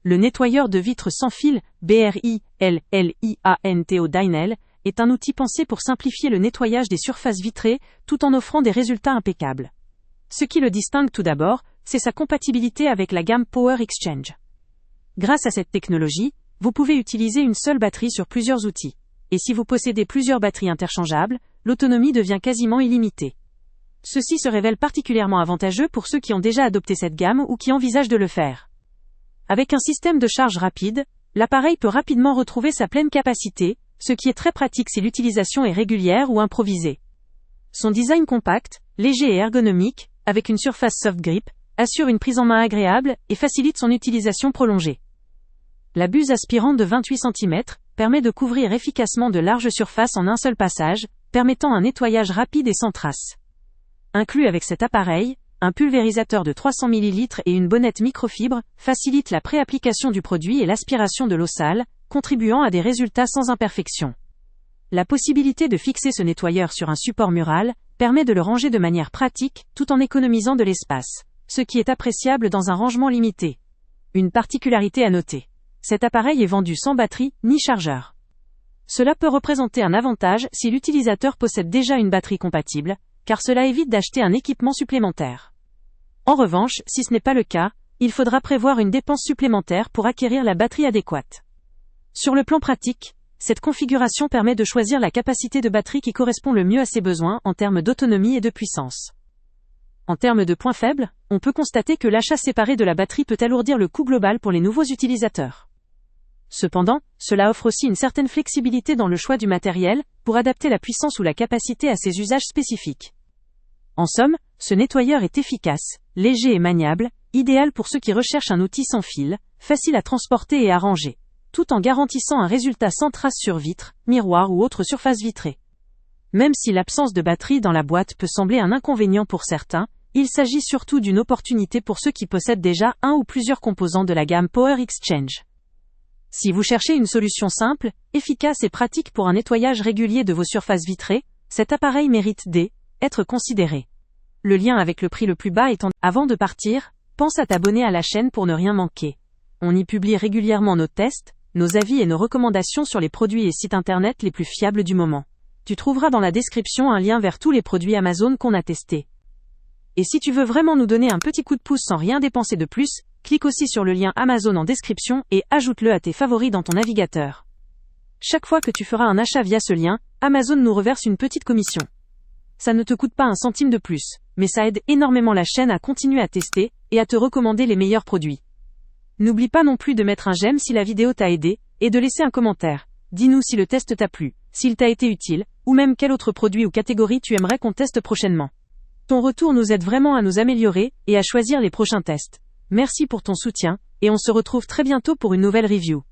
Le nettoyeur de vitres sans fil, BRILLIANTO Dynel, est un outil pensé pour simplifier le nettoyage des surfaces vitrées, tout en offrant des résultats impeccables. Ce qui le distingue tout d'abord, c'est sa compatibilité avec la gamme Power Exchange. Grâce à cette technologie, vous pouvez utiliser une seule batterie sur plusieurs outils. Et si vous possédez plusieurs batteries interchangeables, l'autonomie devient quasiment illimitée. Ceci se révèle particulièrement avantageux pour ceux qui ont déjà adopté cette gamme ou qui envisagent de le faire. Avec un système de charge rapide, l'appareil peut rapidement retrouver sa pleine capacité, ce qui est très pratique si l'utilisation est régulière ou improvisée. Son design compact, léger et ergonomique, avec une surface soft grip, assure une prise en main agréable et facilite son utilisation prolongée. La buse aspirante de 28 cm permet de couvrir efficacement de larges surfaces en un seul passage, permettant un nettoyage rapide et sans trace. Inclus avec cet appareil, un pulvérisateur de 300 ml et une bonnette microfibre facilitent la pré-application du produit et l'aspiration de l'eau sale, contribuant à des résultats sans imperfection. La possibilité de fixer ce nettoyeur sur un support mural permet de le ranger de manière pratique tout en économisant de l'espace, ce qui est appréciable dans un rangement limité. Une particularité à noter. Cet appareil est vendu sans batterie ni chargeur. Cela peut représenter un avantage si l'utilisateur possède déjà une batterie compatible, car cela évite d'acheter un équipement supplémentaire. En revanche, si ce n'est pas le cas, il faudra prévoir une dépense supplémentaire pour acquérir la batterie adéquate. Sur le plan pratique, cette configuration permet de choisir la capacité de batterie qui correspond le mieux à ses besoins en termes d'autonomie et de puissance. En termes de points faibles, on peut constater que l'achat séparé de la batterie peut alourdir le coût global pour les nouveaux utilisateurs. Cependant, cela offre aussi une certaine flexibilité dans le choix du matériel, pour adapter la puissance ou la capacité à ses usages spécifiques. En somme, ce nettoyeur est efficace, léger et maniable, idéal pour ceux qui recherchent un outil sans fil, facile à transporter et à ranger, tout en garantissant un résultat sans trace sur vitres, miroirs ou autres surfaces vitrées. Même si l'absence de batterie dans la boîte peut sembler un inconvénient pour certains, il s'agit surtout d'une opportunité pour ceux qui possèdent déjà un ou plusieurs composants de la gamme Power Exchange. Si vous cherchez une solution simple, efficace et pratique pour un nettoyage régulier de vos surfaces vitrées, cet appareil mérite d'être considéré. Le lien avec le prix le plus bas étant. Avant de partir, pense à t'abonner à la chaîne pour ne rien manquer. On y publie régulièrement nos tests, nos avis et nos recommandations sur les produits et sites internet les plus fiables du moment. Tu trouveras dans la description un lien vers tous les produits Amazon qu'on a testés. Et si tu veux vraiment nous donner un petit coup de pouce sans rien dépenser de plus, clique aussi sur le lien Amazon en description et ajoute-le à tes favoris dans ton navigateur. Chaque fois que tu feras un achat via ce lien, Amazon nous reverse une petite commission. Ça ne te coûte pas un centime de plus, mais ça aide énormément la chaîne à continuer à tester et à te recommander les meilleurs produits. N'oublie pas non plus de mettre un j'aime si la vidéo t'a aidé, et de laisser un commentaire. Dis-nous si le test t'a plu, s'il t'a été utile, ou même quel autre produit ou catégorie tu aimerais qu'on teste prochainement. Ton retour nous aide vraiment à nous améliorer et à choisir les prochains tests. Merci pour ton soutien, et on se retrouve très bientôt pour une nouvelle review.